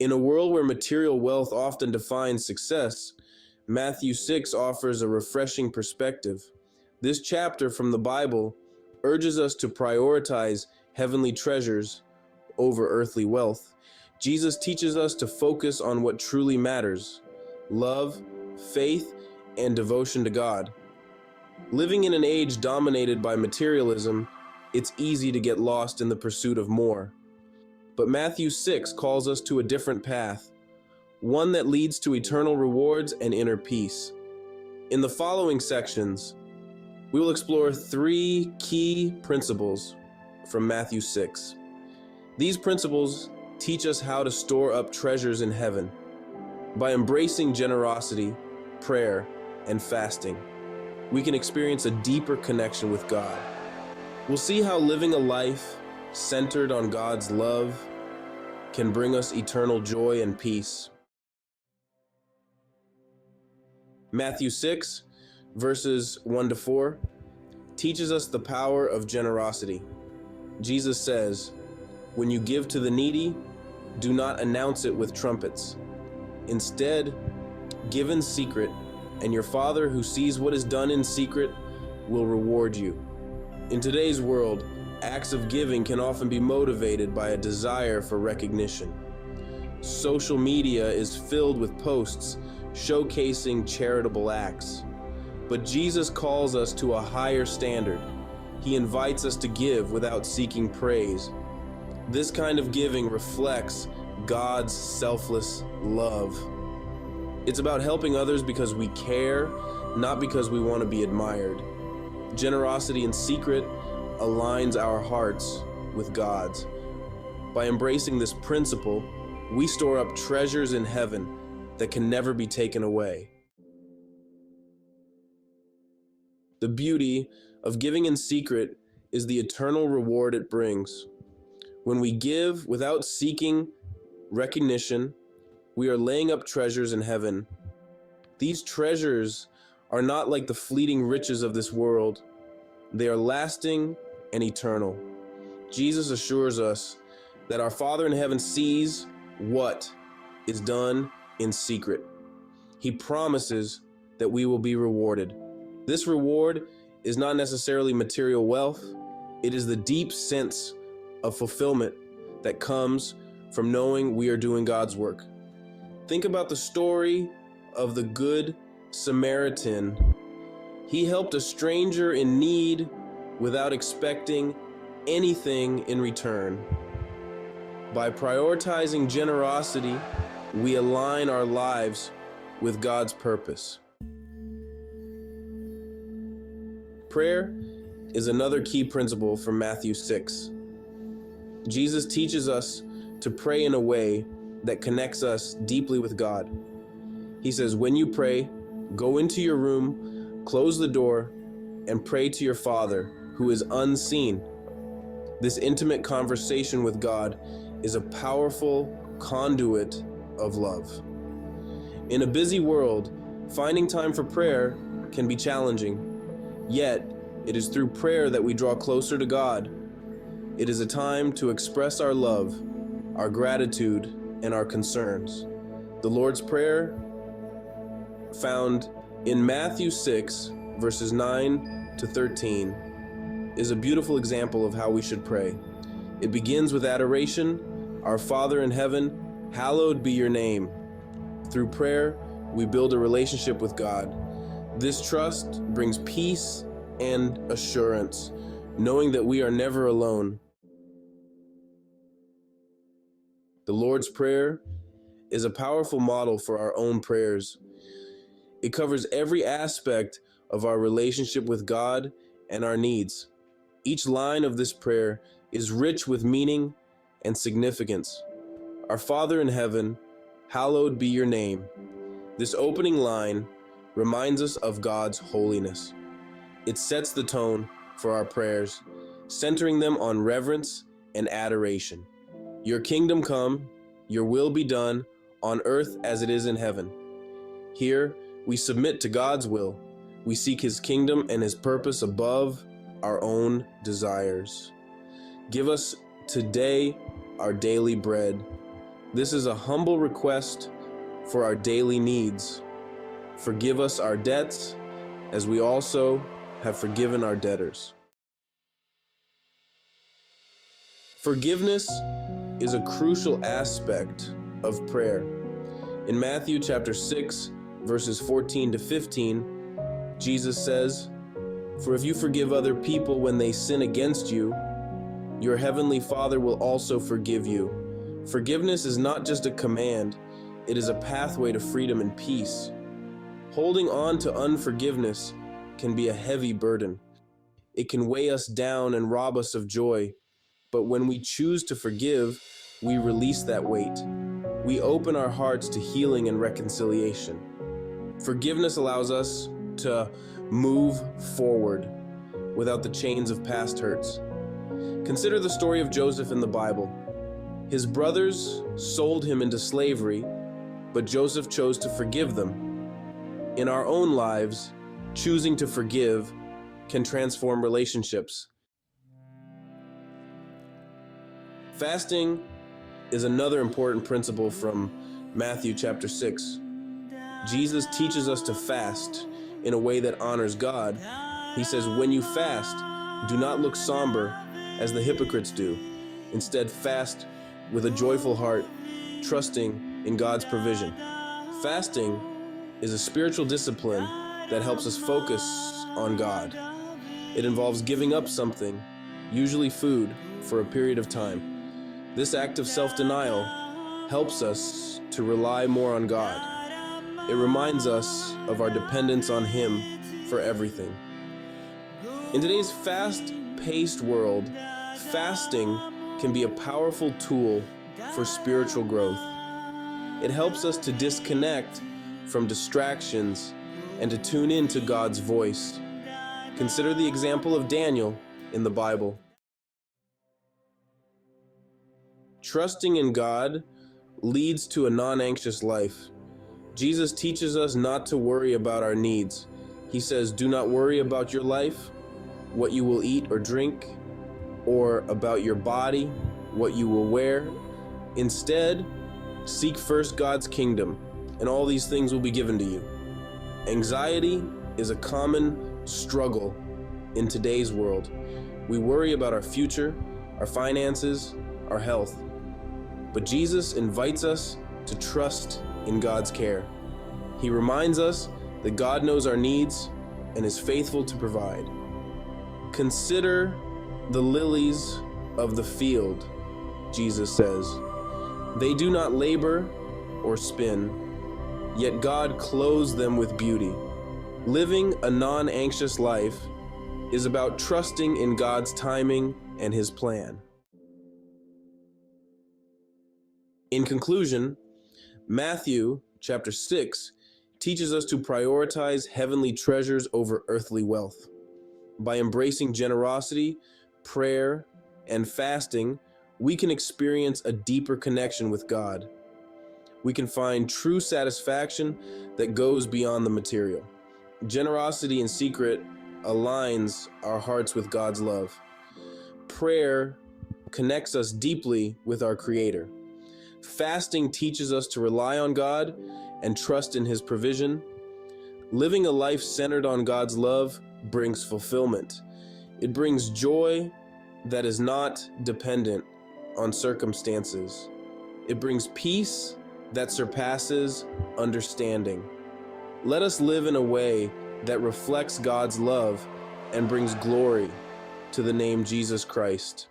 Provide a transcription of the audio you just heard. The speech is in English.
In a world where material wealth often defines success, Matthew 6 offers a refreshing perspective. This chapter from the Bible urges us to prioritize heavenly treasures over earthly wealth. Jesus teaches us to focus on what truly matters: love, faith, and devotion to God. Living in an age dominated by materialism, it's easy to get lost in the pursuit of more. But Matthew 6 calls us to a different path, one that leads to eternal rewards and inner peace. In the following sections, we will explore 3 key principles from Matthew 6. These principles teach us how to store up treasures in heaven. By embracing generosity, prayer, and fasting, we can experience a deeper connection with God. We'll see how living a life centered on God's love can bring us eternal joy and peace. Matthew 6, verses 1-4, teaches us the power of generosity. Jesus says, "When you give to the needy, do not announce it with trumpets. Instead, give in secret, and your Father who sees what is done in secret will reward you." In today's world, acts of giving can often be motivated by a desire for recognition. Social media is filled with posts showcasing charitable acts. But Jesus calls us to a higher standard. He invites us to give without seeking praise. This kind of giving reflects God's selfless love. It's about helping others because we care, not because we want to be admired. Generosity in secret aligns our hearts with God's. By embracing this principle, we store up treasures in heaven that can never be taken away. The beauty of giving in secret is the eternal reward it brings. When we give without seeking recognition, we are laying up treasures in heaven. These treasures are not like the fleeting riches of this world. They are lasting and eternal. Jesus assures us that our Father in heaven sees what is done in secret. He promises that we will be rewarded. This reward is not necessarily material wealth. It is the deep sense of fulfillment that comes from knowing we are doing God's work. Think about the story of the Good Samaritan. He helped a stranger in need without expecting anything in return. By prioritizing generosity, we align our lives with God's purpose. Prayer is another key principle from Matthew 6. Jesus teaches us to pray in a way that connects us deeply with God. He says, when you pray, go into your room, close the door, and pray to your Father who is unseen. This intimate conversation with God is a powerful conduit of love. In a busy world, finding time for prayer can be challenging. Yet, it is through prayer that we draw closer to God. It is a time to express our love, our gratitude, and our concerns. The Lord's Prayer, found in Matthew 6, verses 9-13, is a beautiful example of how we should pray. It begins with adoration. Our Father in heaven, hallowed be your name. Through prayer, we build a relationship with God. This trust brings peace and assurance, knowing that we are never alone. The Lord's Prayer is a powerful model for our own prayers. It covers every aspect of our relationship with God and our needs. Each line of this prayer is rich with meaning and significance. Our Father in heaven, hallowed be your name. This opening line reminds us of God's holiness. It sets the tone for our prayers, centering them on reverence and adoration. Your kingdom come, your will be done on earth as it is in heaven. Here, we submit to God's will. We seek his kingdom and his purpose above our own desires. Give us today our daily bread. This is a humble request for our daily needs. Forgive us our debts, as we also have forgiven our debtors. Forgiveness is a crucial aspect of prayer. In Matthew chapter 6, verses 14 to 15, Jesus says, "For if you forgive other people when they sin against you, your heavenly Father will also forgive you." Forgiveness is not just a command, it is a pathway to freedom and peace. Holding on to unforgiveness can be a heavy burden. It can weigh us down and rob us of joy. But when we choose to forgive, we release that weight. We open our hearts to healing and reconciliation. Forgiveness allows us to move forward without the chains of past hurts. Consider the story of Joseph in the Bible. His brothers sold him into slavery, but Joseph chose to forgive them. In our own lives, choosing to forgive can transform relationships. Fasting is another important principle from Matthew chapter 6. Jesus teaches us to fast in a way that honors God. He says, "When you fast, do not look somber as the hypocrites do. Instead, fast with a joyful heart, trusting in God's provision." Fasting is a spiritual discipline that helps us focus on God. It involves giving up something, usually food, for a period of time. This act of self-denial helps us to rely more on God. It reminds us of our dependence on Him for everything. In today's fast-paced world, fasting can be a powerful tool for spiritual growth. It helps us to disconnect from distractions and to tune in to God's voice. Consider the example of Daniel in the Bible. Trusting in God leads to a non-anxious life. Jesus teaches us not to worry about our needs. He says, "Do not worry about your life, what you will eat or drink, or about your body, what you will wear. Instead, seek first God's kingdom, and all these things will be given to you." Anxiety is a common struggle in today's world. We worry about our future, our finances, our health. But Jesus invites us to trust in God's care. He reminds us that God knows our needs and is faithful to provide. Consider the lilies of the field, Jesus says. They do not labor or spin, yet God clothes them with beauty. Living a non-anxious life is about trusting in God's timing and His plan. In conclusion, Matthew chapter 6 teaches us to prioritize heavenly treasures over earthly wealth. By embracing generosity, prayer, and fasting, we can experience a deeper connection with God. We can find true satisfaction that goes beyond the material. Generosity in secret aligns our hearts with God's love. Prayer connects us deeply with our Creator. Fasting teaches us to rely on God and trust in His provision. Living a life centered on God's love brings fulfillment. It brings joy that is not dependent on circumstances. It brings peace that surpasses understanding. Let us live in a way that reflects God's love and brings glory to the name Jesus Christ.